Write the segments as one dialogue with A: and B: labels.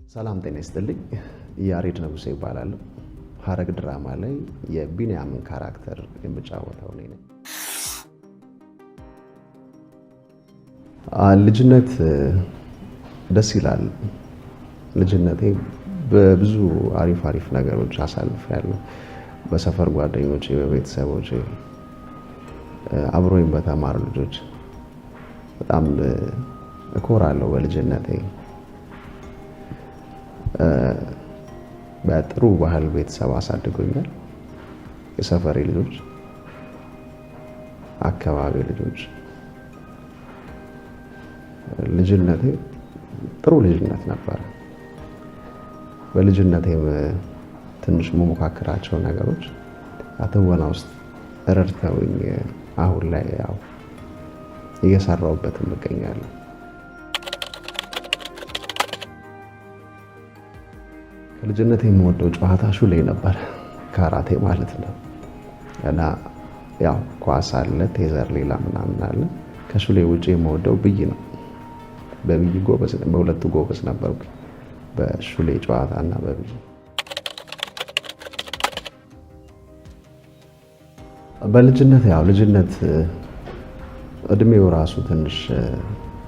A: ሰላም ጤና ይስጥልኝ። ያሬድ ንጉሴ ይባላል። ሐረግ ድራማ ላይ የቢንያምን ካራክተር የምጫወተው ነኝ። ልጅነት ደስ ይላል። ልጅነቴ በብዙ አሪፍ ነገሮች አሳልፌያለሁ። በሰፈር ጓደኞቼ፣ በቤተሰቦቼ፣ አብሮኝ በተማሩ ልጆች በጣም እኮራለሁ በልጅነቴ። በጥሩ ባህል ቤተሰብ አሳድጎኛል። የሰፈሬ ልጆች፣ አካባቢ ልጆች። ልጅነቴ ጥሩ ልጅነት ነበር። በልጅነቴም ትንሽ መሞካከራቸው ነገሮች አትወና ውስጥ ረድተውኝ አሁን ላይ ያው እየሰራሁበትም እገኛለሁ። ከልጅነቴ የምወደው ጨዋታ ሹሌ ነበር፣ ካራቴ ማለት ነው። እና ያው ኳስ አለ፣ ቴዘር፣ ሌላ ምናምን አለ። ከሹሌ ውጪ የምወደው ብይ ነው። በብይ ጎበዝ፣ በሁለቱ ጎበዝ ነበርኩ፣ በሹሌ ጨዋታ እና በብይ። በልጅነት ያው ልጅነት እድሜው ራሱ ትንሽ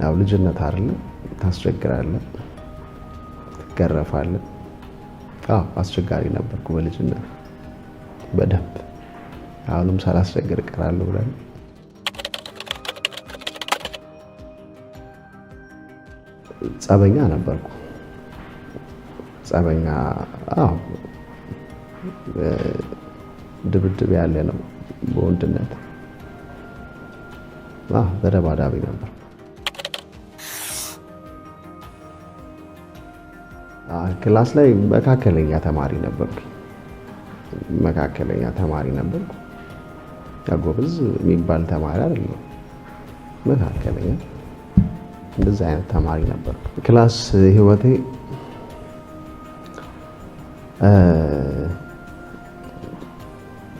A: ያው ልጅነት አይደለ፣ ታስቸግራለህ፣ ትገረፋለህ። አስቸጋሪ ነበርኩ በልጅነት በደንብ። አሁንም ሳላስቸግር እቀራለሁ ብለን ጸበኛ ነበርኩ። ጸበኛ ድብድብ ያለ ነው በወንድነት። ተደባዳቢ ነበር። ክላስ ላይ መካከለኛ ተማሪ ነበርኩ። ጎበዝ የሚባል ተማሪ አይደለም፣ መካከለኛ እንደዚህ አይነት ተማሪ ነበርኩ። ክላስ ህይወቴ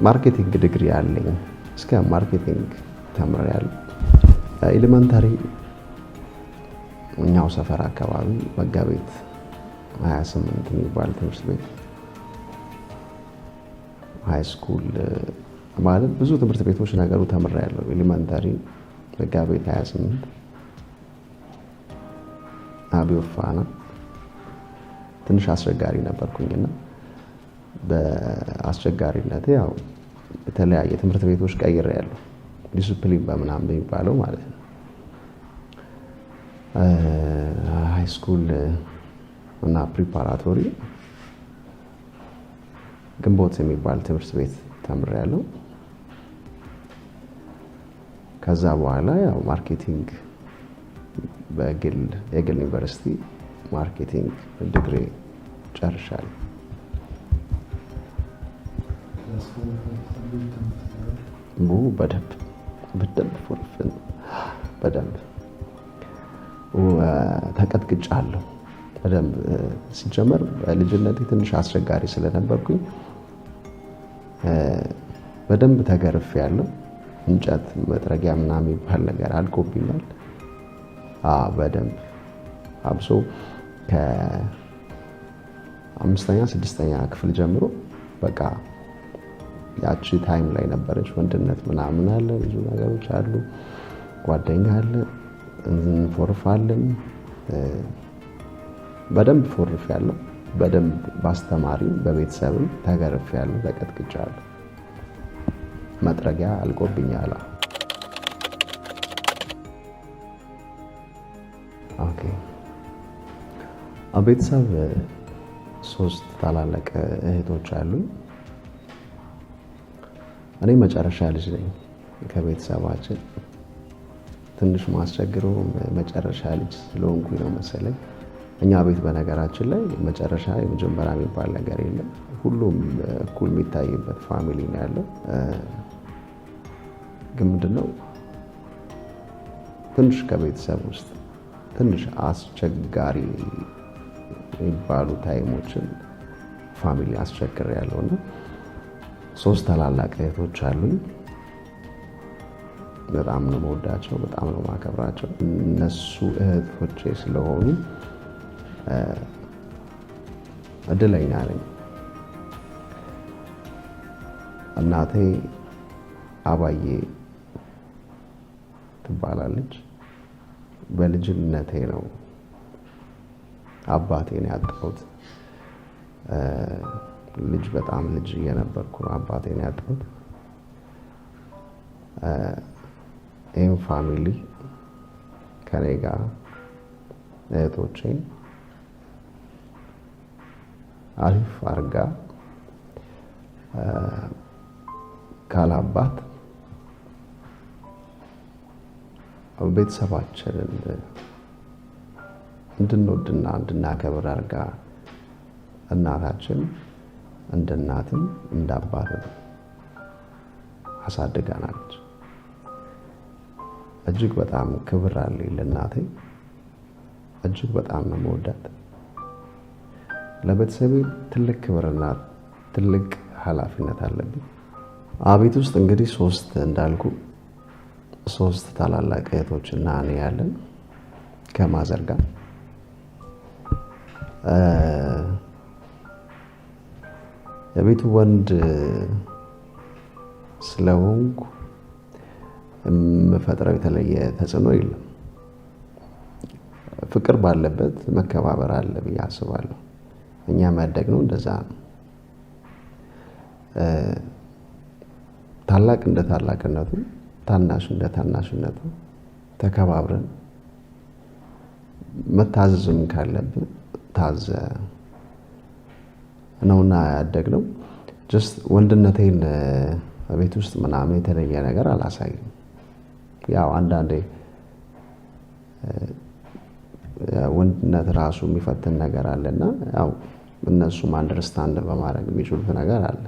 A: ማርኬቲንግ ዲግሪ አለኝ። እስከ ማርኬቲንግ ተምሬያለሁ። ኤሌመንታሪ እኛው ሰፈር አካባቢ መጋቤት 28 የሚባል ትምህርት ቤት፣ ሃይ ስኩል ማለት ብዙ ትምህርት ቤቶች ነገሩ ተምሬያለሁ። ኤሌመንታሪ መጋቤት 28 አብዮፋና ትንሽ አስቸጋሪ ነበርኩኝና በአስቸጋሪነቴ ያው የተለያየ ትምህርት ቤቶች ቀይሬያለሁ። ዲሲፕሊን በምናምን የሚባለው ማለት ነው። ሃይ ስኩል እና ፕሪፓራቶሪ ግንቦት የሚባል ትምህርት ቤት ተምሬያለሁ። ከዛ በኋላ ያው ማርኬቲንግ የግል ዩኒቨርሲቲ ማርኬቲንግ ዲግሪ ጨርሻለሁ። በደንብ ተቀጥቅጫለሁ። በደንብ ሲጀመር ልጅነቴ ትንሽ አስቸጋሪ ስለነበርኩኝ በደንብ ተገርፌያለሁ። እንጨት መጥረጊያ ምናምን የሚባል ነገር አልቆብኛል። በደንብ አብሶ ከ5ኛ 6ኛ ክፍል ጀምሮ በቃ ያቺ ታይም ላይ ነበረች። ወንድነት ምናምን አለ፣ ብዙ ነገሮች አሉ፣ ጓደኛ አለ፣ እንፎርፋለን። በደንብ ፎርፌያለሁ። በደንብ ባስተማሪም በቤተሰብም ተገርፌያለሁ፣ ተቀጥቅጫለሁ። መጥረጊያ አልቆብኛል። ኦኬ። ቤተሰብ 3 ታላላቅ እህቶች አሉኝ። እኔ መጨረሻ ልጅ ነኝ ከቤተሰባችን። ትንሽ ማስቸግረው መጨረሻ ልጅ ስለሆንኩኝ ነው መሰለኝ። እኛ ቤት በነገራችን ላይ መጨረሻ የመጀመሪያ የሚባል ነገር የለም። ሁሉም እኩል የሚታይበት ፋሚሊ ነው ያለው። ግን ምንድነው ትንሽ ከቤተሰብ ውስጥ ትንሽ አስቸጋሪ የሚባሉ ታይሞችን ፋሚሊ አስቸግሬያለሁና 3 ታላላቅ እህቶች አሉኝ። በጣም ነው የምወዳቸው፣ በጣም ነው የማከብራቸው። እነሱ እህቶቼ ስለሆኑ እድለኛ ነኝ። እናቴ አባዬ ትባላለች። በልጅነቴ ነው አባቴን ያጣሁት። በጣም ልጅ እየነበርኩ ነው አባቴን ያጣሁት። ይህም ፋሚሊ ከኔ ጋር እህቶቼን አሪፍ አርጋ ካላባት ቤተሰባችንን እንድንወድና እንድናከብር አርጋ እናታችን እንደ እናትም እንደ አባትም አሳድጋናለች። እጅግ በጣም ክብር አለኝ ለእናቴ። እጅግ በጣም ነው የምወዳት። ለቤተሰቤ ትልቅ ክብርና ትልቅ ኃላፊነት አለብኝ። አቤት ውስጥ እንግዲህ ሶስት ታላላቅ እህቶችና እኔ ያለን ከማዘር ጋር የቤቱ ወንድ ስለሆንኩ የምፈጥረው የተለየ ተጽዕኖ የለም። ፍቅር ባለበት መከባበር አለ ብዬ አስባለሁ። እኛ ያደግነው እንደዛ ነው። ታላቅ እንደ ታላቅነቱ፣ ታናሽ እንደ ታናሽነቱ ተከባብረን መታዘዝም ካለብን ታዘ ነውና ያደግነው። ጀስት ወንድነቴን ቤት ውስጥ ምናምን የተለየ ነገር አላሳይም። ያው አንዳንዴ ወንድነት ራሱ የሚፈትን ነገር አለና ያው እነሱም አንደርስታንድ በማድረግ የሚችሉት ነገር አለ።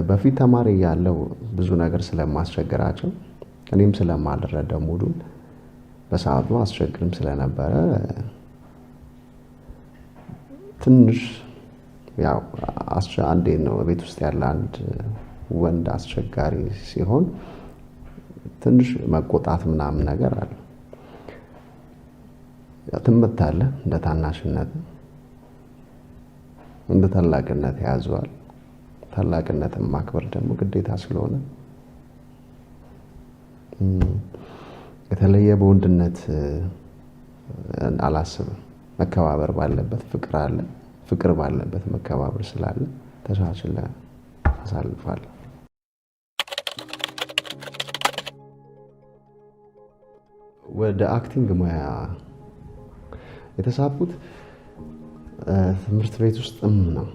A: በፊት ተማሪ ያለው ብዙ ነገር ስለማስቸግራቸው እኔም ስለማልረዳው ሙሉን በሰዓቱ አስቸግርም ስለነበረ ትንሽ ያው አንዴ ነው ቤት ውስጥ ያለ አንድ ወንድ አስቸጋሪ ሲሆን ትንሽ መቆጣት ምናምን ነገር አለ። ትመታለህ፣ እንደ ታናሽነት እንደ ታላቅነት ያዘዋል። ታላቅነትን ማክበር ደግሞ ግዴታ ስለሆነ የተለየ በወንድነት አላስብም። መከባበር ባለበት ፍቅር አለ፣ ፍቅር ባለበት መከባበር ስላለ ተቻችለ አሳልፋለሁ። ወደ አክቲንግ ሙያ የተሳብኩት ትምህርት ቤት ውስጥ ነው።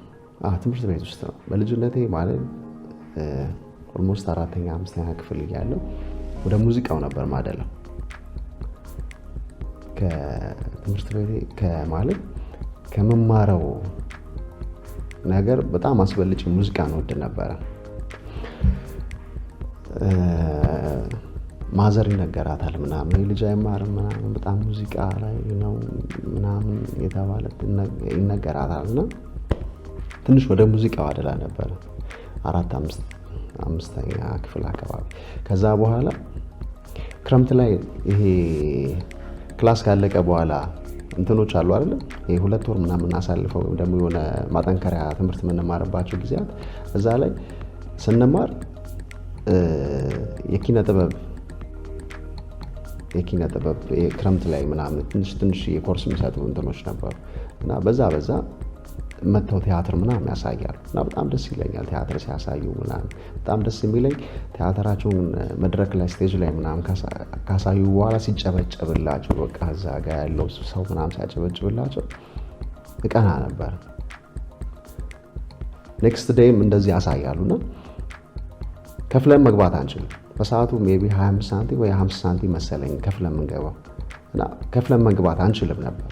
A: በልጅነቴ ማለት ኦልሞስት 4ኛ 5ኛ ክፍል እያለሁ ወደ ሙዚቃው ነበር ማደለው። ከትምህርት ቤቴ ከመማረው ነገር በጣም አስበልጭ ሙዚቃን ወድ ነበረ። ማዘር ይነገራታል ምናምን ልጅ አይማርም ምናምን በጣም ሙዚቃ ላይ ነው ምናምን የተባለ ይነገራታልና ትንሽ ወደ ሙዚቃው አደላ ነበረ 4-5ኛ ክፍል አካባቢ። ከዛ በኋላ ክረምት ላይ ይሄ ክላስ ካለቀ በኋላ እንትኖች አሉ አይደል? ይሄ 2 ወር ምናምን አሳልፈው ደግሞ የሆነ ማጠንከሪያ ትምህርት የምንማርባቸው ጊዜያት እዛ ላይ ስንማር የኪነ ጥበብ ክረምት ላይ ምናምን ትንሽ የኮርስ የሚሰጡ እንትኖች ነበሩ እና በዛ መተው ቲያትር ምናምን ያሳያሉ እና በጣም ደስ ይለኛል። ቲያትር ሲያሳዩ ምናምን በጣም ደስ የሚለኝ ቲያትራቸውን መድረክ ላይ ስቴጅ ላይ ምናምን ካሳዩ በኋላ ሲጨበጨብላቸው በቃ እዛ ጋር ያለው ሰው ምናምን ሲያጨበጭብላቸው እቀና ነበር። ኔክስት ዴይም እንደዚህ ያሳያሉና ከፍለን መግባት አንችልም። በሰዓቱ ሜቢ 25 ሳንቲም ወይ 50 ሳንቲም መሰለኝ ከፍለን የምንገባው እና ከፍለን መግባት አንችልም ነበር።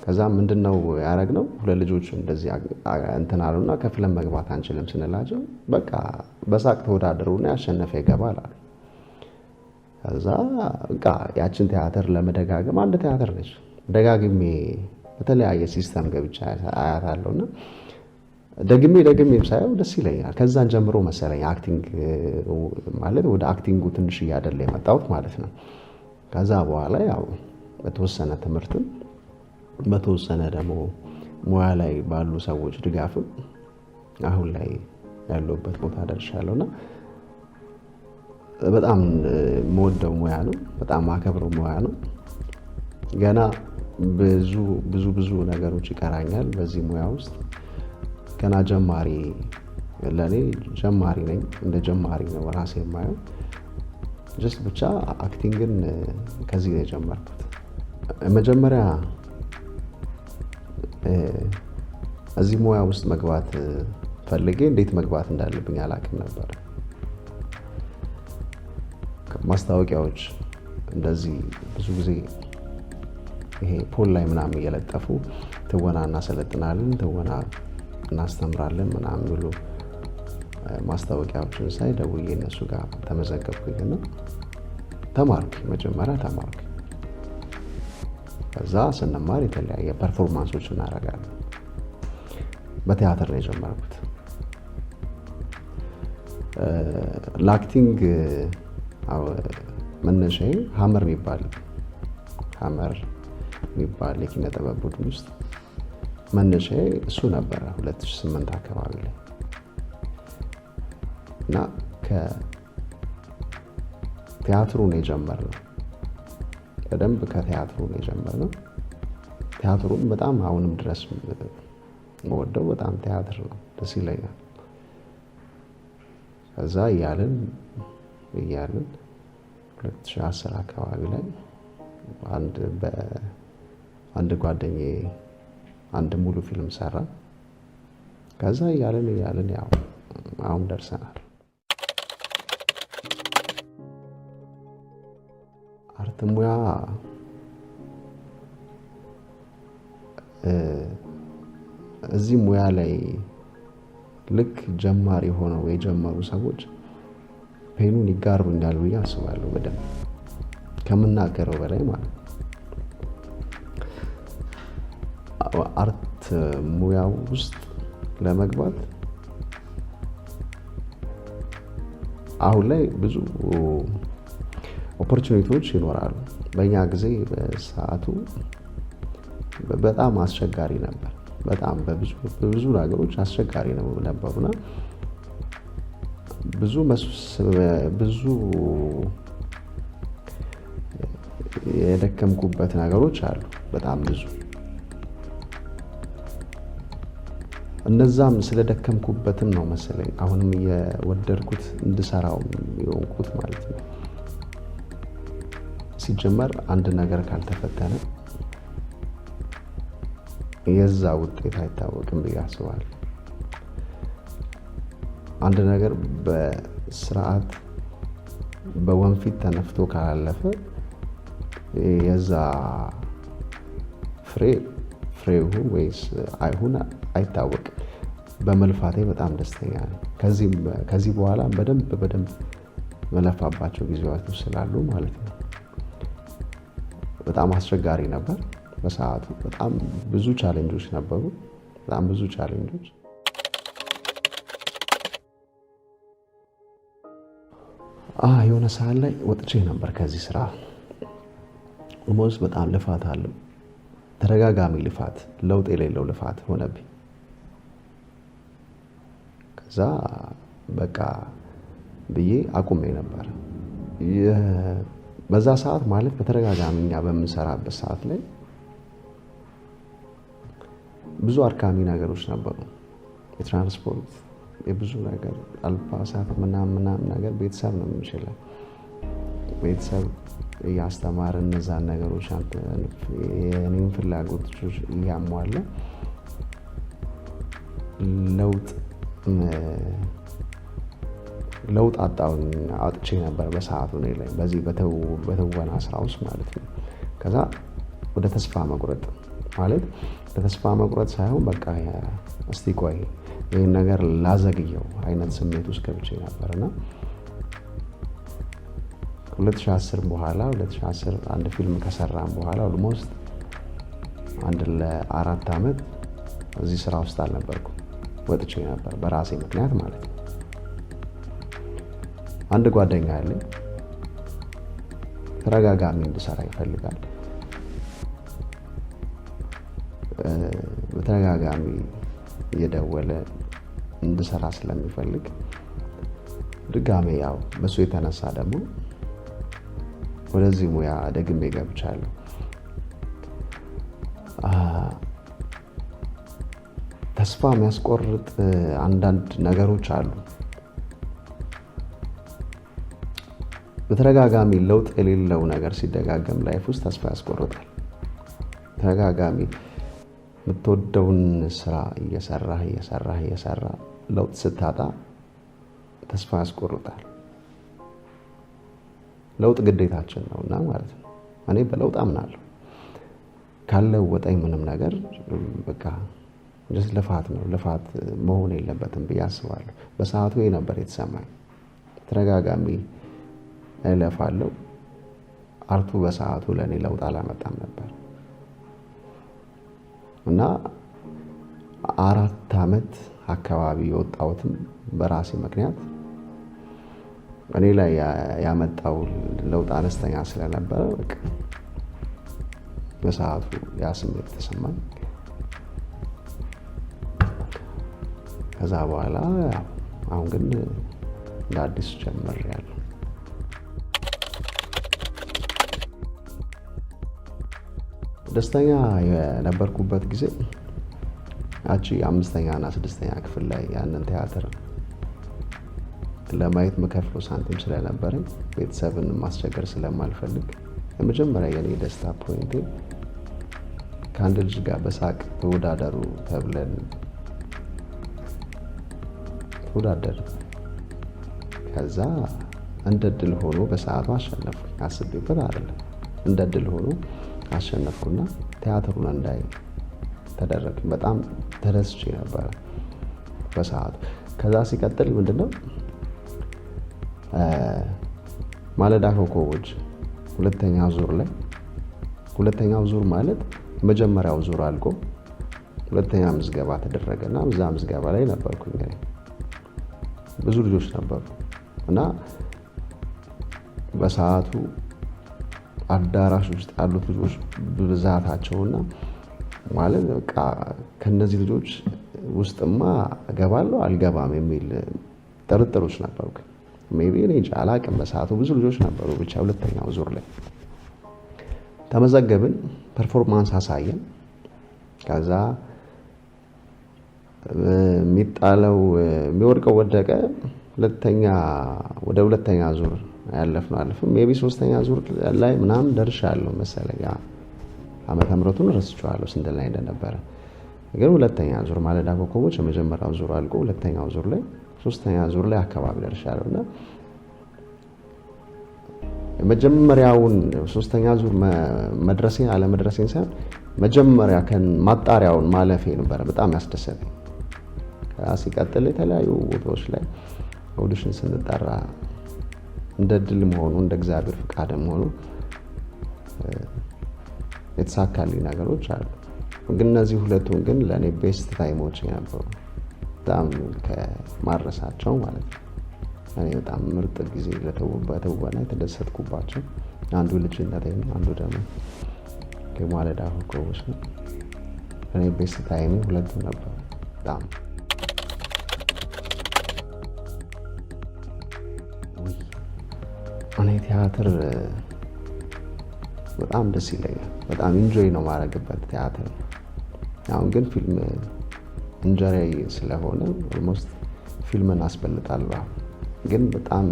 A: ከዛ ምንድነው ያደረግነው? ሁለት ልጆች እንደዚህ እንትን አሉና ከፍለን መግባት አንችልም ስንላቸው በቃ በሳቅ ተወዳደሩና ያሸነፈ ይገባል አሉ። ከዛ በቃ ያችን ቲያትር ለመደጋገም አንድ ቲያትር ነች ደጋግሜ በተለያየ ሲስተም ገብቻ አያታለሁና ደግሜም ሳየው ደስ ይለኛል። ከዛን ጀምሮ መሰለኝ አክቲንግ ማለት ወደ አክቲንጉ ትንሽ እያደለ የመጣሁት ማለት ነው። ከዛ በኋላ ያው በተወሰነ ትምህርትም በተወሰነ ደግሞ ሙያ ላይ ባሉ ሰዎች ድጋፍም አሁን ላይ ያለሁበት ቦታ ደርሻለሁና በጣም የምወደው ሙያ ነው። በጣም አከብረው ሙያ ነው። ገና ብዙ ነገሮች ይቀራኛል በዚህ ሙያ ውስጥ። ገና ጀማሪ ለኔ ጀማሪ ነኝ። እንደ ጀማሪ ነው ራሴ የማየው። ጀስት ብቻ አክቲንግን ከዚህ ነው የጀመርኩት። መጀመሪያ እዚህ ሙያ ውስጥ መግባት ፈልጌ እንዴት መግባት እንዳለብኝ አላውቅም ነበር። ማስታወቂያዎች እንደዚህ ብዙ ጊዜ ይሄ ፖል ላይ ምናምን እየለጠፉ ትወና እናሰለጥናለን፣ ትወና እናስተምራለን ምናምን ብሎ ማስታወቂያዎችን ሳይ ደውዬ እነሱ ጋር ተመዘገብኩኝና ተማርኩኝ። መጀመሪያ ተማርኩኝ። ከዛ ስንማር የተለያየ ፐርፎርማንሶች እናደርጋለን። በቲያትር ነው የጀመርኩት። ለአክቲንግ መነሻዬ ሀመር የሚባል የኪነ ጥበብ ቡድን ውስጥ መነሻዬ እሱ ነበረ 2008 አካባቢ ላይ እና ከቲያትሩ ነው የጀመርነው። በደንብ ከቲያትሩ ነው የጀመርነው። ቲያትሩን በጣም አሁንም ድረስ የምወደው በጣም ቲያትር ነው፣ ደስ ይለኛል። ከዛ እያልን 2010 አካባቢ ላይ አንድ ጓደኛዬ አንድ ሙሉ ፊልም ሰራ። ከዛ እያልን ያው አሁን ደርሰናል። አርት ሙያ እዚህ ሙያ ላይ ልክ ጀማሪ ሆነው የጀመሩ ሰዎች ፔኑን ይጋሩኛል ብዬ አስባለሁ። በደንብ ከምናገረው በላይ ማለት አርት ሙያው ውስጥ ለመግባት አሁን ላይ ብዙ ኦፖርቹኒቲዎች ይኖራሉ። በእኛ ጊዜ በሰዓቱ በጣም አስቸጋሪ ነበር። በጣም በብዙ ነገሮች አስቸጋሪ ነበሩና ብዙ የደከምኩበት ነገሮች አሉ። በጣም ብዙ እነዛም ስለደከምኩበትም ነው መሰለኝ አሁንም የወደድኩት እንድሰራው የሆንኩት ማለት ነው። ሲጀመር አንድ ነገር ካልተፈተነ የዛ ውጤት አይታወቅም ብዬ አስባለሁ። አንድ ነገር በስርዓት በወንፊት ተነፍቶ ካላለፈ የዛ ፍሬው ወይስ አይሁን አይታወቅም። በመልፋቴ በጣም ደስተኛ ነኝ። ከዚህ በኋላ በደንብ መለፋባቸው ጊዜያቶች ስላሉ ማለት ነው። በጣም አስቸጋሪ ነበር በሰዓቱ። በጣም ብዙ ቻሌንጆች ነበሩ። በጣም ብዙ ቻሌንጆች። የሆነ ሰዓት ላይ ወጥቼ ነበር ከዚህ ስራ። ኦልሞስት በጣም ልፋት አለው። ተደጋጋሚ ልፋት፣ ለውጥ የሌለው ልፋት ሆነብኝ። ከዛ በቃ ብዬ አቁሜ ነበር። በዛ ሰዓት ማለት በተደጋጋሚ እኛ በምንሰራበት ሰዓት ላይ ብዙ አድካሚ ነገሮች ነበሩ። የትራንስፖርት፣ የብዙ ነገር አልባሳት ምናምን ነገር ቤተሰብ ነው የምንችለው። ቤተሰብ እያስተማረ እነዛን ነገሮች የኔን ፍላጎቶች እያሟላ ለውጥ አጥቼ ነበር በሰዓቱ እኔ ላይ በዚህ በትወና ስራ ውስጥ ማለት ነው። ከዛ ወደ ተስፋ መቁረጥ ማለት ለተስፋ መቁረጥ ሳይሆን በቃ እስቲ ቆይ ይህን ነገር ላዘግየው አይነት ስሜት ውስጥ ገብቼ ነበርና 2010 አንድ ፊልም ከሰራን በኋላ ኦልሞስት ለ4 ዓመት እዚህ ስራ ውስጥ አልነበርኩም። ወጥቼ ነበር በራሴ ምክንያት ማለት ነው። አንድ ጓደኛ ያለኝ ተረጋጋሚ እንድሰራ ይፈልጋል። በተደጋጋሚ እየደወለ እንድሰራ ስለሚፈልግ ድጋሜ ያው በሱ የተነሳ ደግሞ ወደዚህ ሙያ ደግሜ ገብቻለሁ። ተስፋ የሚያስቆርጥ አንዳንድ ነገሮች አሉ። በተደጋጋሚ ለውጥ የሌለው ነገር ሲደጋገም ላይፍ ውስጥ ተስፋ ያስቆርጣል። ተደጋጋሚ የምትወደውን ስራ እየሰራህ ለውጥ ስታጣ ተስፋ ያስቆርጣል። ለውጥ ግዴታችን ነውና ማለት ነው። እኔ በለውጥ አምናለሁ። ካልለወጠኝ ምንም ነገር በቃ ልፋት ነው። ልፋት መሆን የለበትም ብዬ አስባለሁ። በሰዓቱ ነበር የተሰማኝ። ተደጋጋሚ እለፋለሁ። አርቱ በሰዓቱ ለእኔ ለውጥ አላመጣም ነበር እና 4 ዓመት አካባቢ የወጣሁትም በራሴ ምክንያት እኔ ላይ ያመጣው ለውጥ አነስተኛ ስለነበረ በቃ በሰዓቱ ያ ስሜት ተሰማኝ። ከዛ በኋላ አሁን ግን እንደ አዲስ ጀምሬያለሁ። ደስተኛ የነበርኩበት ጊዜ አቺ 5ኛ እና 6ኛ ክፍል ላይ ያንን ቲያትር ለማየት መከፍለው ሳንቲም ስለነበረኝ ቤተሰብን ማስቸገር ስለማልፈልግ የመጀመሪያ የኔ ደስታ ፖይንቴ ከአንድ ልጅ ጋር በሳቅ ተወዳደሩ ተብለን ተወዳደርን። ከዛ እንደ ድል ሆኖ በሰዓቱ አሸነፍኩኝ። አስቤበት አይደለም፣ እንደ ድል ሆኖ አሸነፍኩና ቲያትሩን እንዳይ ተደረገ። በጣም ተደስቼ ነበረ በሰዓቱ። ከዛ ሲቀጥል ምንድነው ማለዳ ኮከቦች ሁለተኛው ዙር ማለት መጀመሪያው ዙር አልቆ ሁለተኛ ምዝገባ ተደረገና እዛ ምዝገባ ላይ ነበርኩኝ። ብዙ ልጆች ነበሩ እና በሰዓቱ አዳራሽ ውስጥ ያሉት ልጆች ብዛታቸውና ማለት በቃ ከነዚህ ልጆች ውስጥማ እገባለሁ አልገባም የሚል ጥርጥሮች ነበሩ። ሜቢ እኔ እንጃ አላውቅም። በሰዓቱ ብዙ ልጆች ነበሩ። ብቻ ሁለተኛው ዙር ላይ ተመዘገብን፣ ፐርፎርማንስ አሳየን። ከዛ የሚወድቀው ወደቀ። ወደ ሁለተኛ ዙር ያለፍነው አለፍን። ሜቢ 3ኛ ዙር ላይ ምናምን ደርሻለሁ መሰለኝ። ዓመተ ምሕረቱን ረስቼዋለሁ ስንት ላይ እንደነበረ። ግን ሁለተኛ ዙር ማለዳ ኮከቦች የመጀመሪያው ዙር አልቆ ሁለተኛው ዙር ላይ 3ኛ ዙር ላይ አካባቢ ደርሻለሁና የመጀመሪያውን 3ኛ ዙር መድረሴን አለመድረሴን ሳይሆን መጀመሪያ ማጣሪያውን ማለፌ ነበር በጣም ያስደሰተኝ። ሲቀጥል የተለያዩ ቦታዎች ላይ ኦዲሽን ስንጠራ እንደ ድል መሆኑ እንደ እግዚአብሔር ፍቃድ መሆኑ የተሳካልኝ ነገሮች አሉ። ግን እነዚህ ሁለቱን ግን ለእኔ ቤስት ታይሞች ነበሩ። በጣም ከማረሳቸው ማለት ነው። እኔ በጣም ምርጥ ጊዜ በትወና የተደሰትኩባቸው አንዱ ልጅነቴ ነው፣ አንዱ ደግሞ የማለዳ ኮከቦች ነው። እኔ ቤስት ታይም ሁለቱ ነበሩ። በጣም እኔ ቲያትር በጣም ደስ ይለኛል። በጣም ኢንጆይ ነው ማድረግበት ቲያትር። አሁን ግን ፊልም እንጀራዬ ስለሆነ ኦልሞስት ፊልምን አስበልጣለሁ። ግን በጣም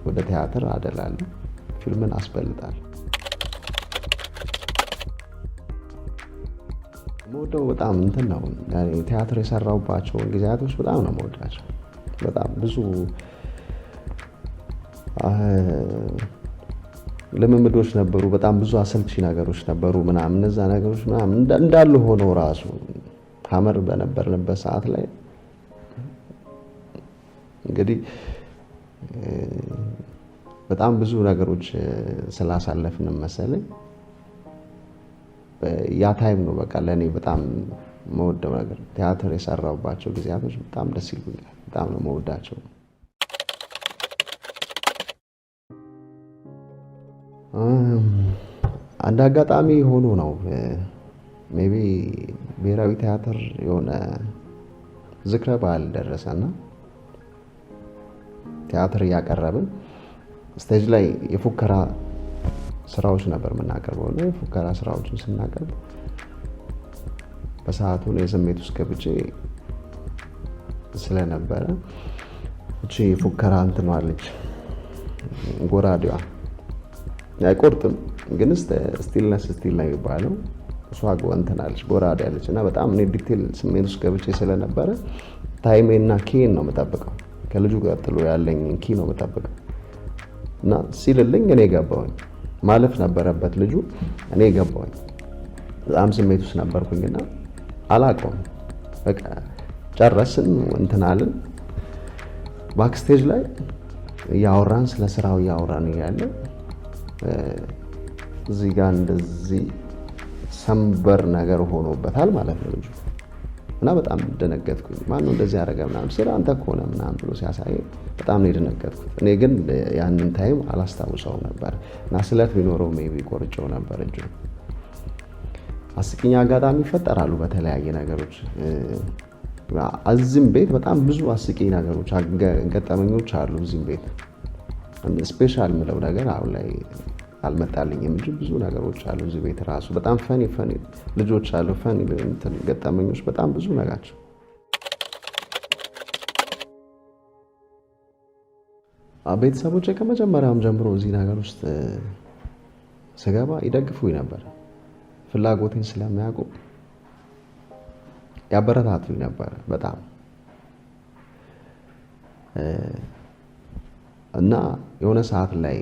A: ወደ ቲያትር አደላለሁ፣ ፊልምን አስበልጣለሁ። የምወደው በጣም እንትን ነው ቲያትር የሰራሁባቸውን ጊዜያቶች በጣም ነው የምወዳቸው። በጣም ብዙ ልምምዶች ነበሩ፣ በጣም ብዙ አሰልቺ ነገሮች ነበሩ ምናምን። እነዛ ነገሮች ምናምን እንዳሉ ሆነው ራሱ ሀመር በነበርንበት ሰዓት ላይ እንግዲህ በጣም ብዙ ነገሮች ስላሳለፍን መሰለኝ ያ ታይም ነው በቃ ለእኔ በጣም መወደው ነገር። ቲያትር የሰራሁባቸው ጊዜያቶች በጣም ደስ ይሉኛል፣ በጣም ነው መወዳቸው። አንድ አጋጣሚ ሆኖ ነው ሜቢ ብሔራዊ ቲያትር የሆነ ዝክረ በዓል ደረሰና ቲያትር እያቀረብን ስቴጅ ላይ የፉከራ ስራዎች ነበር የምናቀርበው ነው። የፉከራ ስራዎችን ስናቀርብ በሰዓቱ የስሜት ውስጥ ገብቼ ስለነበረ እቺ ፉከራ እንትን አለች ጎራዴዋ አይቆርጥም ግን ስቲልነስ ስቲል ላይ የሚባለው እሷ እንትን አለች ጎራዴ አለች እና በጣም እኔ ዲቴል ስሜት ውስጥ ገብቼ ስለነበረ ታይሜና ኪን ነው የምጠብቀው። ከልጁ ቀጥሎ ያለኝ ኪ ነው የምጠብቀው እና ሲልልኝ እኔ ገባሁኝ። ማለፍ ነበረበት ልጁ፣ እኔ ገባሁኝ። በጣም ስሜት ውስጥ ነበርኩኝና አላውቀውም። በቃ ጨረስን እንትን አልን። ባክስቴጅ ላይ እያወራን ስለ ስራው እያወራን እያለ እዚህ ጋር እንደዚህ ሰንበር ነገር ሆኖበታል ማለት ነው ልጁ እና በጣም ደነገጥኩኝ። ማነው እንደዚህ ያደረገ ምናምን ስለ አንተ እኮ ነህ ምናምን ብሎ ሲያሳየኝ በጣም ነው የደነገጥኩት። እኔ ግን ያንን ታይም አላስታውሰውም ነበር እና ስለት ቢኖረው ሜቢ ቆርጬው ነበር እጁ። አስቂኝ አጋጣሚ ይፈጠራሉ በተለያየ ነገሮች። እዚህም ቤት በጣም ብዙ አስቂኝ ነገሮች ገጠመኞች አሉ። እዚህም ቤት ስፔሻል የምለው ነገር አሁን ላይ አልመጣልኝም እንጂ ብዙ ነገሮች አሉ እዚህ ቤት ራሱ በጣም ፈኒ ልጆች አሉ። ፈኒ ገጠመኞች በጣም ብዙ ናቸው። ቤተሰቦቼ ከመጀመሪያውም ጀምሮ እዚህ ነገር ውስጥ ስገባ ይደግፉኝ ነበር። ፍላጎቴን ስለሚያውቁ ያበረታቱኝ ነበር በጣም እና የሆነ ሰዓት ላይ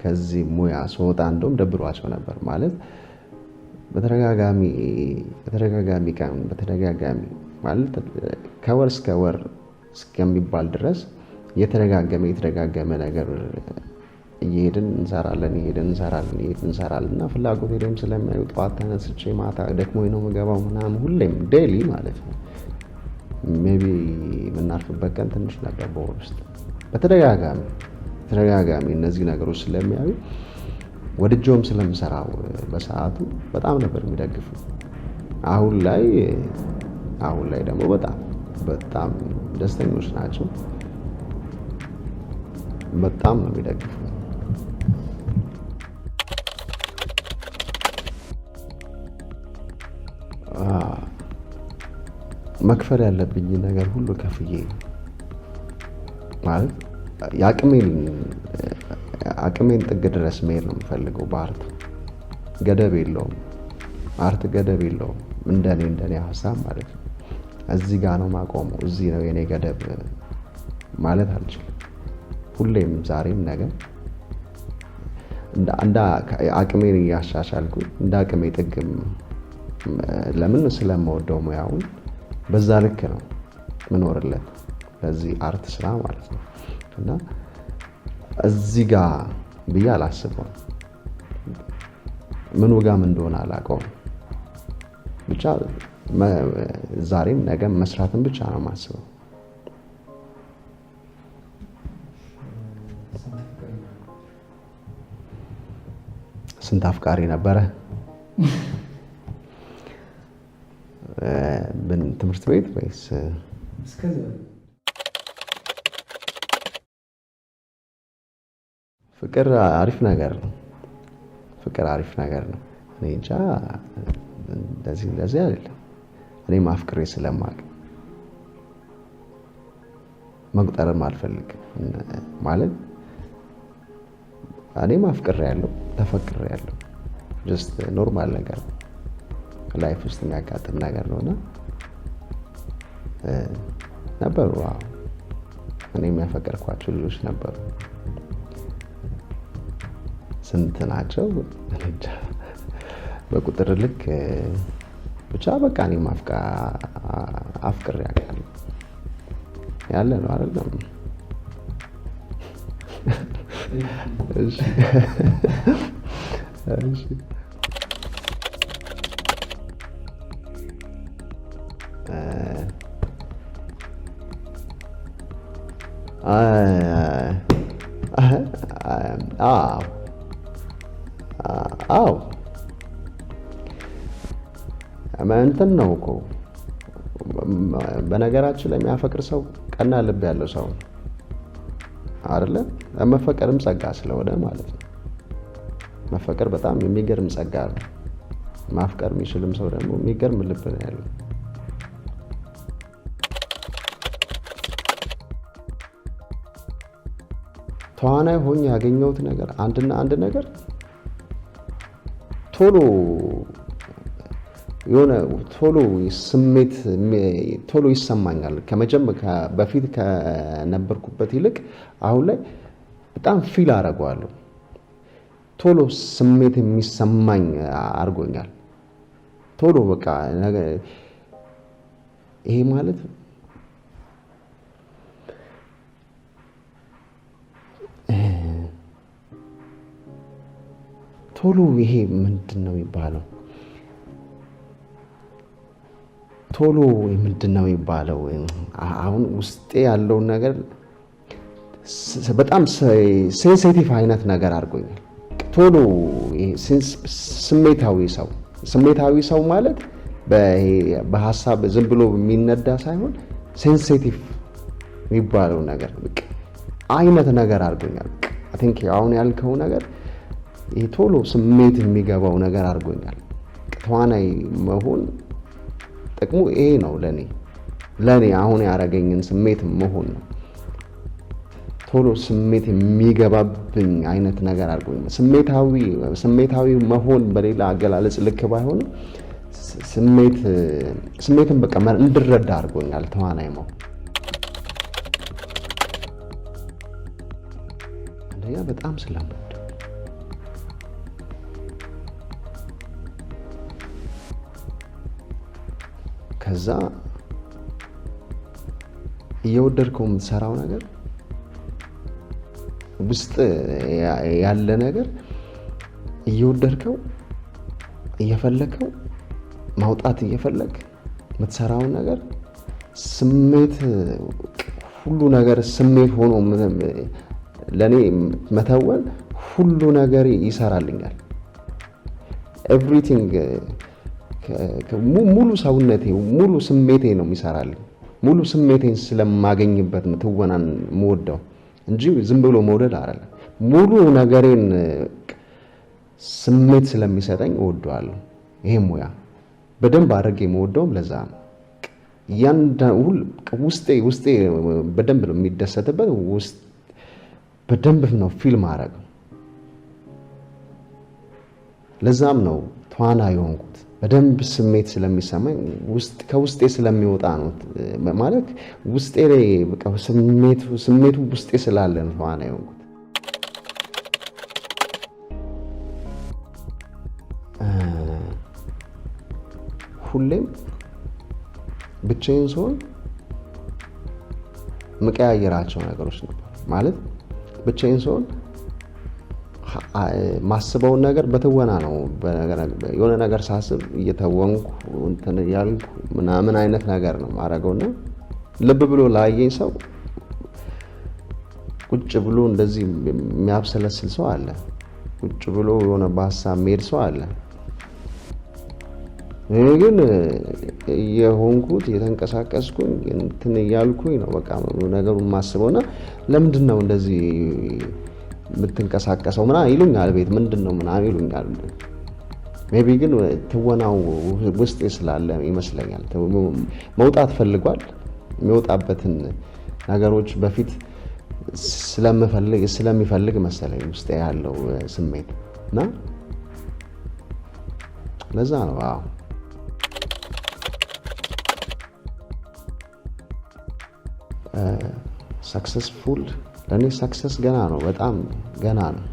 A: ከዚህ ሙያ ስወጣ እንደውም ደብሯቸው ነበር። ማለት በተደጋጋሚ ማለት ከወር እስከ ወር እስከሚባል ድረስ የተደጋገመ ነገር እየሄድን እንሰራለን እና ፍላጎቴ ደግሞ ስለሚያዩ ጠዋት ተነስቼ ማታ ደክሞኝ ነው የምገባው ምናምን ሁሌም ዴይሊ ማለት ነው። ሜቢ የምናርፍበት ቀን ትንሽ ነበር በወር ውስጥ። በተደጋጋሚ እነዚህ ነገሮች ስለሚያዩ ወድጄውም ስለምሰራው በሰዓቱ በጣም ነበር የሚደግፉ። አሁን ላይ ደግሞ በጣም ደስተኞች ናቸው። በጣም ነው የሚደግፉ። መክፈል ያለብኝ ነገር ሁሉ ከፍዬ ማለት የአቅሜን ጥግ ድረስ መሄድ ነው የምፈልገው። በአርት ገደብ የለውም። አርት ገደብ የለውም። እንደኔ ሀሳብ ማለት ነው። እዚህ ጋር ነው ማቆመው፣ እዚህ ነው የኔ ገደብ ማለት አልችልም። ሁሌም ዛሬም ነገር እንደ አቅሜን እያሻሻልኩ እንደ አቅሜ ጥግም ለምን ስለምወደው ሙያውን በዛ ልክ ነው ምኖርለት ለዚህ አርት ስራ ማለት ነው። እና እዚህ ጋር ብዬ አላስበውም። ምኑ ጋም እንደሆነ አላውቀውም። ብቻ ዛሬም ነገም መስራትን ብቻ ነው የማስበው። ስንት አፍቃሪ ነበረ? ትምህርት ቤት ወይስ ፍቅር? አሪፍ ነገር ነው። እኔ እንጃ እንደዚህ አይደለም። እኔ ማፍቅሬ ስለማቅ መቁጠርም አልፈልግም። ማለት እኔ ማፍቅሬ ያለው ተፈቅሬ ያለው ጀስት ኖርማል ነገር ነው። ላይፍ ውስጥ የሚያጋጥም ነገር ነውና ነበሩ። እኔ የሚያፈቅርኳቸው ልጆች ነበሩ። ስንት ናቸው በቁጥር ልክ ብቻ በቃ እኔ አፍቅሬ ያውቃለሁ ያለ ነው አይደለም። እሺ እንትን ነው እኮ በነገራችን ላይ የሚያፈቅር ሰው ቀና ልብ ያለው ሰው አይደለ? መፈቀርም ጸጋ ስለሆነ ማለት ነው። መፈቀር በጣም የሚገርም ጸጋ ነው። ማፍቀር የሚችልም ሰው ደግሞ የሚገርም ልብ ነው ያለው። ተዋናይ ሆኜ ያገኘሁት ነገር አንድ ነገር ቶሎ ስሜት ቶሎ ይሰማኛል። በፊት ከነበርኩበት ይልቅ አሁን ላይ በጣም ፊል አደርገዋለሁ። ቶሎ ስሜት የሚሰማኝ አድርጎኛል። ቶሎ በቃ ይሄ ማለት ቶሎ ይሄ ምንድነው የሚባለው? ቶሎ ምንድነው የሚባለው? አሁን ውስጤ ያለውን ነገር በጣም ሴንሲቲቭ አይነት ነገር አድርጎኛል። ቶሎ ስሜታዊ ሰው ማለት በሀሳብ ዝም ብሎ የሚነዳ ሳይሆን ሴንሲቲቭ የሚባለው ነገር አይነት ነገር አድርጎኛል። አይ ቲንክ አሁን ያልከው ነገር ቶሎ ስሜት የሚገባው ነገር አድርጎኛል። ተዋናይ መሆን ጥቅሙ ይሄ ነው ለኔ አሁን ያረገኝን ስሜት መሆን ነው። ቶሎ ስሜት የሚገባብኝ አይነት ነገር አድርጎኛል። ስሜታዊ መሆን በሌላ አገላለጽ ልክ ባይሆንም ስሜትን በቃ እንድረዳ አድርጎኛል ተዋናይ መሆን። አንደኛ በጣም ስለምወድ፣ ከዛ እየወደድከው የምትሰራው ነገር ውስጥ ያለ ነገር እየወደድከው እየፈለከው ማውጣት እየፈለክ የምትሰራውን ነገር ስሜት ሁሉ ነገር ስሜት ሆኖ ለኔ መተወን ሁሉ ነገር ይሰራልኛል። ኤቭሪቲንግ ሙሉ ሰውነቴ ሙሉ ስሜቴ ነው የሚሰራልኝ። ሙሉ ስሜቴን ስለማገኝበት ነው ትወናን የምወደው እንጂ ዝም ብሎ መውደድ አይደለም። ሙሉ ነገሬን ስሜት ስለሚሰጠኝ እወደዋለሁ። ይሄ ሙያ በደንብ አድርጌ የምወደውም ለዛ ነው። ውስጤ በደንብ ነው የሚደሰትበት። በደንብ ነው ፊልም አደረገው። ለዛም ነው ተዋናይ የሆንኩት። በደንብ ስሜት ስለሚሰማኝ ከውስጤ ስለሚወጣ ነው ማለት ውስጤ ላይ በቃ ስሜቱ ውስጤ ስላለ ነው ተዋናይ የሆንኩት። ሁሌም ብቻዬን ስሆን መቀያየራቸው ነገሮች ነበር። ማለት ብቻዬን ስሆን ማስበውን ነገር በትወና ነው። የሆነ ነገር ሳስብ እየተወንኩ እንትን ያልኩ ምናምን አይነት ነገር ነው ማረገውና ልብ ብሎ ላየኝ ሰው ቁጭ ብሎ እንደዚህ የሚያብሰለስል ሰው አለ። ቁጭ ብሎ የሆነ በሀሳብ የሚሄድ ሰው አለ። እኔ ግን የሆንኩት የተንቀሳቀስኩኝ እንትን ያልኩኝ ነው በቃ ነገሩን ማስበውና ለምንድን ነው እንደዚህ የምትንቀሳቀሰው ምናምን ይሉኛል። ቤት ምንድነው ምናምን ይሉኛል። ሜቢ ግን ትወናው ውስጤ ስላለ ይመስለኛል። መውጣት ፈልጓል። የሚወጣበትን ነገሮች በፊት ስለሚፈልግ መሰለኝ ውስጤ ያለው ስሜት እና ለዛ ነው። አዎ ሰክሰስፉል ለኔ ሰክሰስ ገና ነው፣ በጣም ገና ነው።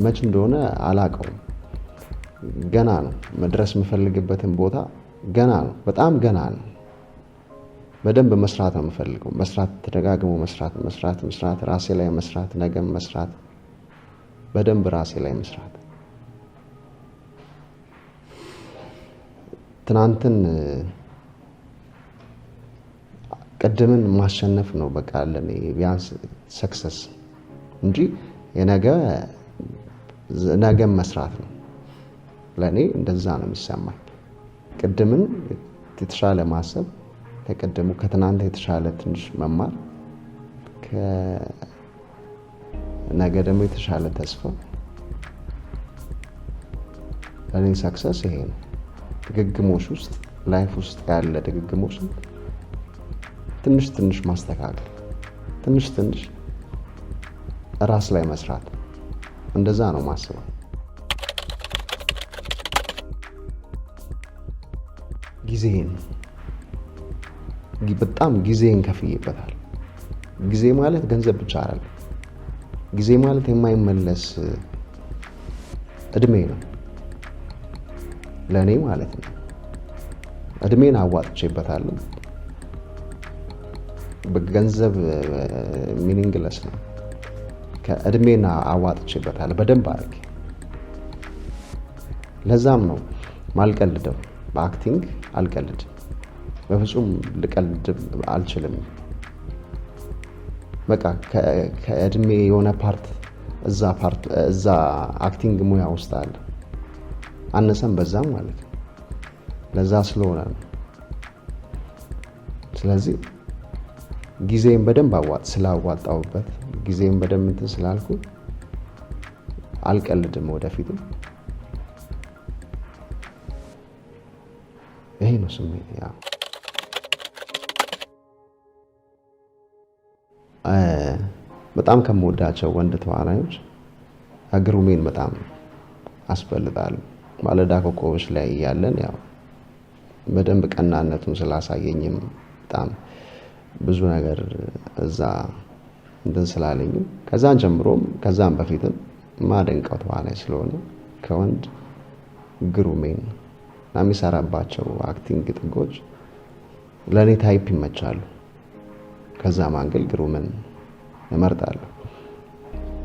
A: መች እንደሆነ አላውቀውም። ገና ነው። መድረስ የምፈልግበትን ቦታ ገና ነው፣ በጣም ገና ነው። በደንብ መስራት ነው የምፈልገው። መስራት፣ ተደጋግሞ መስራት፣ ራሴ ላይ መስራት፣ ነገም መስራት፣ በደንብ ራሴ ላይ መስራት። ትናንትን ቅድምን ማሸነፍ ነው በቃ ለኔ ቢያንስ ሰክሰስ እንጂ ነገም መስራት ነው። ለእኔ እንደዛ ነው የሚሰማኝ። ቅድምን የተሻለ ማሰብ፣ ከቅድሙ ከትናንት የተሻለ ትንሽ መማር፣ ከነገ ደግሞ የተሻለ ተስፋ። ለእኔ ሰክሰስ ይሄ ነው። ድግግሞሽ ውስጥ ላይፍ ውስጥ ያለ ድግግሞሽ ትንሽ ትንሽ ማስተካከል፣ ትንሽ ትንሽ ራስ ላይ መስራት፣ እንደዛ ነው ማስበው። ጊዜን በጣም ጊዜን ከፍዬበታል። ጊዜ ማለት ገንዘብ ብቻ አይደለም። ጊዜ ማለት የማይመለስ እድሜ ነው ለእኔ ማለት ነው። እድሜን አዋጥቼበታለሁ። በገንዘብ ሚኒንግለስ ነው። ከእድሜን አዋጥቼበታለሁ በደንብ አድርጌ። ለዛም ነው ማልቀልደው። በአክቲንግ አልቀልድም። በፍጹም ልቀልድ አልችልም። በቃ ከእድሜ የሆነ ፓርት እዛ አክቲንግ ሙያ ውስጥ አለ፣ አነሰም በዛም ማለት ነው። ለዛ ስለሆነ ነው። ስለዚህ ጊዜን በደንብ ስላዋጣሁበት፣ ጊዜን በደንብ እንትን ስላልኩ አልቀልድም ወደፊትም። ይሄ ነው ስሜት። በጣም ከምወዳቸው ወንድ ተዋናዮች ግሩሜን በጣም አስበልጣለሁ። ማለዳ ኮከቦች ላይ ያለን በደንብ ቀናነቱን ስላሳየኝም በጣም ብዙ ነገር እዛ እንትን ስላለኝም ከዛን ጀምሮም ከዛም በፊትም ማደንቀው ተዋናይ ስለሆነ ከወንድ ግሩሜን እና የሚሰራባቸው አክቲንግ ጥጎች ለእኔ ታይፕ ይመቻሉ። ከዛ ማንገል ግሩምን እመርጣለሁ።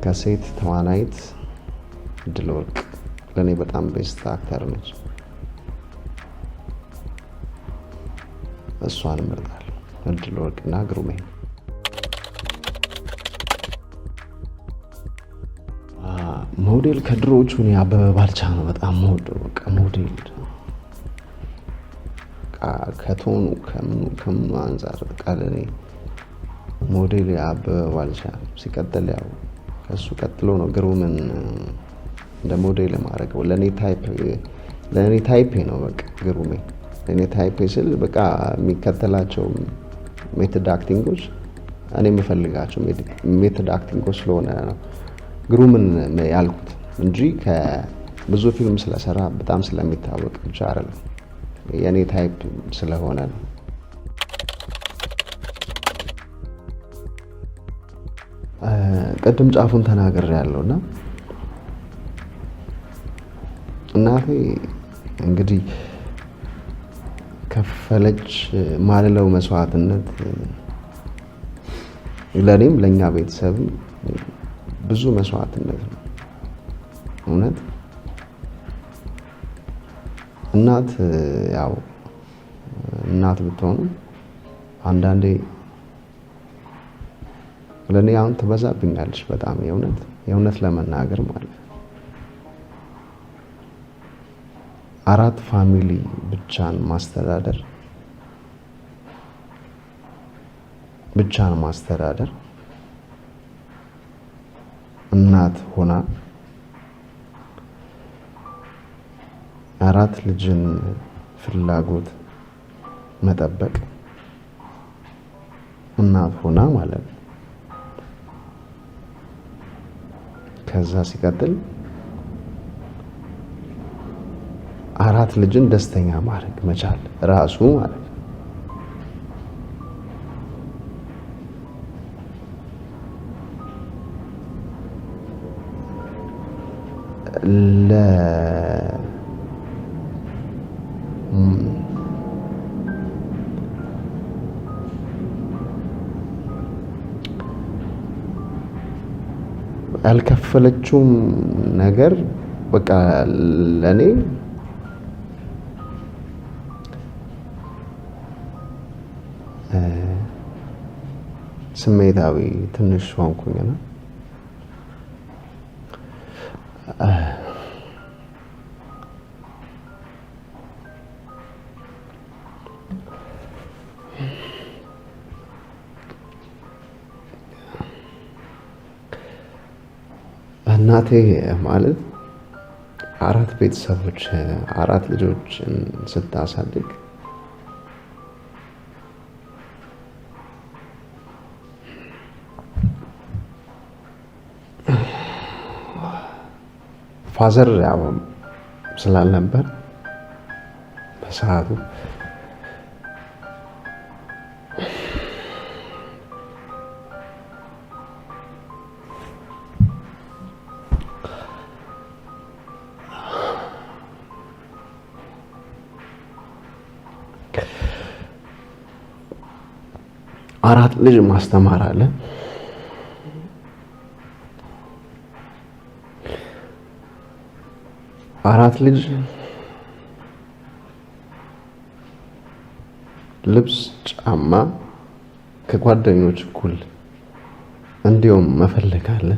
A: ከሴት ተዋናይት ድለወርቅ ለእኔ በጣም ቤስት አክተር ነች። እሷን እመርጣለሁ። ድለወርቅና ግሩሜ። ሞዴል ከድሮዎቹ እኔ አበበ ባልቻ ነው በጣም የምወደው። በቃ ሞዴል ከቶኑ ከምኑ አንፃር በቃ ለእኔ ሞዴል አበበ ባልቻ። ሲቀጥል ከሱ ቀጥሎ ነው ግሩምን እንደ ሞዴል ማድረገው። ለእኔ ታይፔ ነው በቃ ግሩሜ። ለእኔ ታይፔ ስል በቃ የሚከተላቸው ሜትድ አክቲንጎች እኔ የምፈልጋቸው ሜትድ አክቲንጎች ስለሆነ ነው ግሩምን ያልኩት እንጂ ከብዙ ፊልም ስለሰራ በጣም ስለሚታወቅ ብቻ አይደለም። የእኔ ታይፕ ስለሆነ ነው። ቅድም ጫፉን ተናግሬያለሁ እና እናቴ እንግዲህ ከፈለች ማልለው መስዋዕትነት ለእኔም ለእኛ ቤተሰብ ብዙ መስዋዕትነት ነው። እውነት እናት ብትሆንም አንዳንዴ ለእኔ አሁን ትበዛብኛለች በጣም የእውነት ለመናገር ማለት ነው። 4 ፋሚሊ ብቻን ማስተዳደር እናት ሆና 4 ልጅን ፍላጎት መጠበቅ እናት ሆና ማለት ነው። ከዛ ሲቀጥል 4 ልጅን ደስተኛ ማድረግ መቻል ራሱ ማለት ነው። ያልከፈለችውም ነገር በቃ ለኔ ስሜታዊ ትንሽ ሆንኩኝና እናቴ ማለት 4 ቤተሰቦች 4 ልጆችን ስታሳድግ ፋዘር ያው ስላልነበር በሰዓቱ አራት ልጅ ማስተማር አለ። አራት ልጅ ልብስ፣ ጫማ ከጓደኞች እኩል እንዲሁም መፈለግ አለ።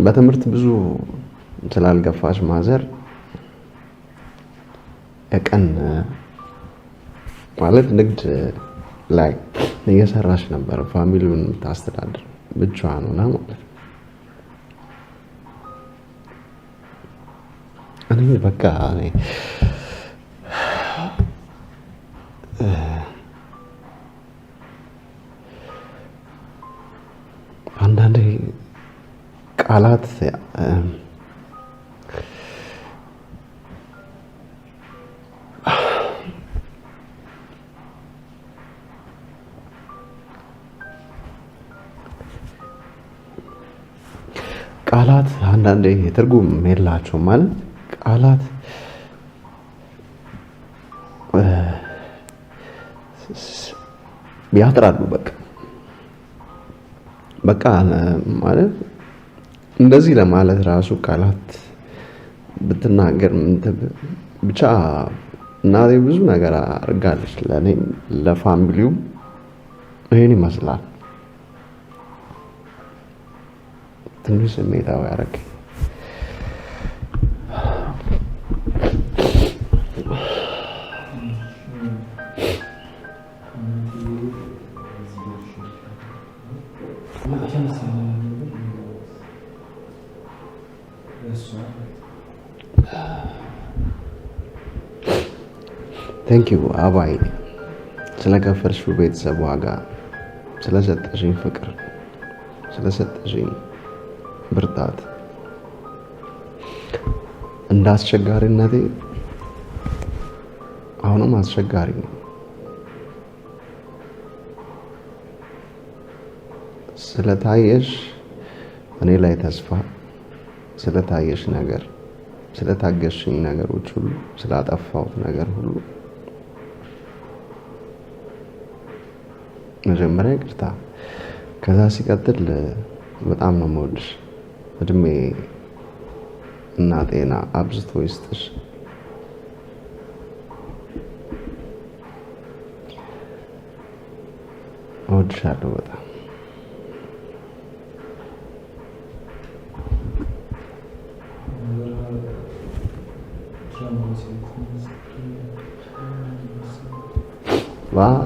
A: በትምህርት ብዙ ስላልገፋች ማዘር የቀን ማለት ንግድ ላይ እየሰራች ነበር ፋሚሊውን ታስተዳድር ብቻዋን ሆና ማለት ነው። እኔ በቃ አንዳንዴ ቃላት አንዳንዴ ትርጉም የላቸውም ማለት ቃላት ያጥራሉ። በቃ ማለት እንደዚህ ለማለት ራሱ ቃላት ብትናገር ብቻ እናቴ ብዙ ነገር አድርጋለች ለኔም ለፋሚሊውም ይሄን ይመስላል። ትንሽ ስሜታዊ ያደረገኝ ቴንክ ዩ አባይ ስለከፈልሽው ቤተሰብ ዋጋ፣ ስለሰጠሽኝ ፍቅር፣ ስለሰጠሽኝ ብርታት። እንደ አስቸጋሪነቴ አሁንም አስቸጋሪ ነው። ስለታየሽ እኔ ላይ ተስፋ፣ ስለታየሽ ነገር፣ ስለታገሽኝ ነገሮች ሁሉ፣ ስላጠፋሁት ነገር ሁሉ መጀመሪያ ይቅርታ። ከዛ ሲቀጥል በጣም ነው የምወድሽ። እድሜ እና ጤና አብዝቶ ይስጥሽ። እወድሻለሁ በጣም።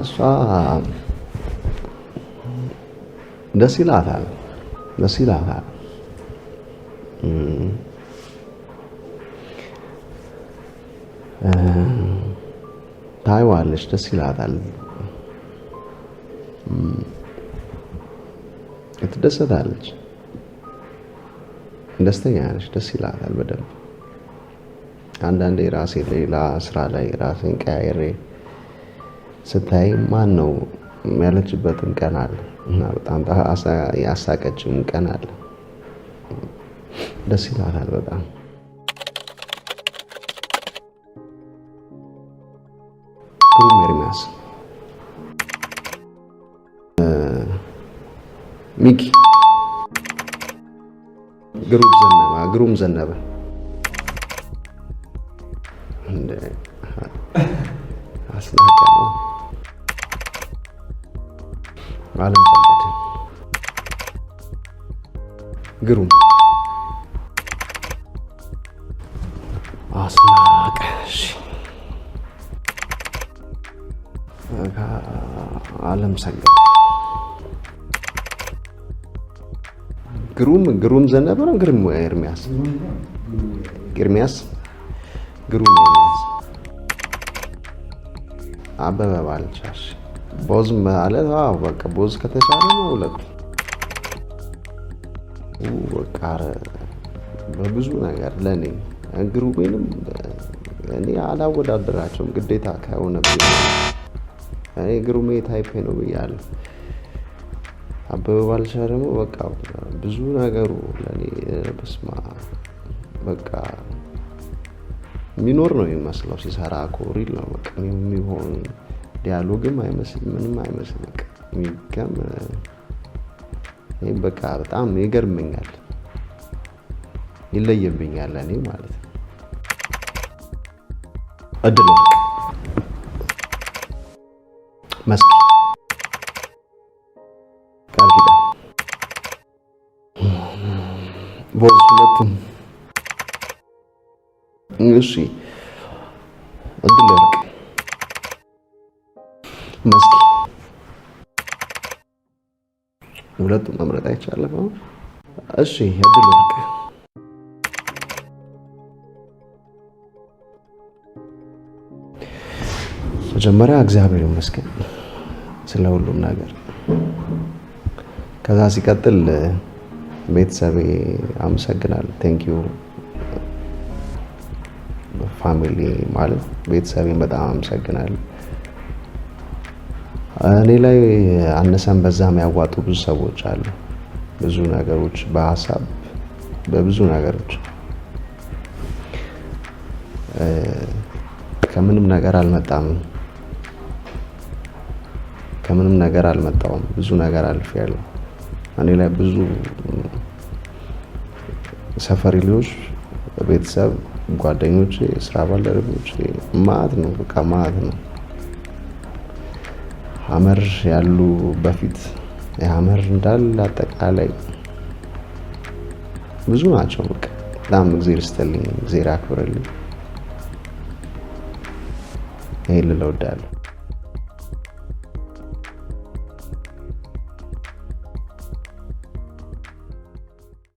A: እሷ ደስ ይላታል። ታይዋለች፣ ደስ ይላታል፣ ትደሰታለች፣ ደስተኛ ነች፣ ደስ ይላታል በደንብ። አንዳንዴ ራሴ ሌላ ስራ ላይ ራሴን ቀያይሬ ስታይ ማን ነው ያለችበትም ቀን አለ እና በጣም ያሳቀችም ቀን አለ። ደስ ይላታል በጣም። ግሩም ኤርሚያስ፣ ሚኪ፣ ግሩም ዘነበ እንደ አስናቀ ነው። አለም ሰገድ፣ ግሩም አስናቀሽ አለም ሰገድ ግሩም ዘነበ ነው። ግሩም ኤርሚያስ ግሩም ኤርሚያስ አበበ ባልቻሽ ቦዝ ማለት በቃ ቦዝ ከተቻለ ነው ሁለቱ በቃ በብዙ ነገር ለኔ ግሩሜንም እኔ አላወዳደራቸውም ግዴታ ከሆነብኝ እኔ ግሩሜ ታይፔ ነው ብያለሁ። አበበ ባልቻ ደግሞ በቃ ብዙ ነገሩ ለኔ በስማ በቃ ሚኖር ነው የሚመስለው ሲሰራ ኮሪል ነው በቃ የሚሆን ዲያሎግም አይመስል ምንም አይመስል በቃ የሚገም በቃ በጣም ይገርመኛል ይለየብኛል እኔ ማለት ነው። እድል መስኪ ቃል ኪዳን ቦዝ ሁለቱም እሺ እድል ወርቅ መስኪ ሁለቱም መምረጥ አይቻልም። እሺ እድል ወርቅ መጀመሪያ እግዚአብሔር ይመስገን ስለ ሁሉም ነገር። ከዛ ሲቀጥል ቤተሰቤ አመሰግናለሁ። ቴንክ ዩ ፋሚሊ ማለት ቤተሰቤን በጣም አመሰግናለሁ። እኔ ላይ አነሰን በዛም ያዋጡ ብዙ ሰዎች አሉ። ብዙ ነገሮች በሀሳብ በብዙ ነገሮች ከምንም ነገር አልመጣም። ብዙ ነገር አልፌያለሁ። እኔ ላይ ብዙ ሰፈሪ ልጆች፣ ቤተሰብ፣ ጓደኞቼ፣ ስራ ባልደረቦቼ ማት ነው በቃ ማት ነው ሀመር ያሉ በፊት የሀመር እንዳል አጠቃላይ ብዙ ናቸው። በቃ በጣም እግዚአብሔር ይስጥልኝ፣ እግዚአብሔር ያክብርልኝ። ይሄን ልለው እወዳለሁ።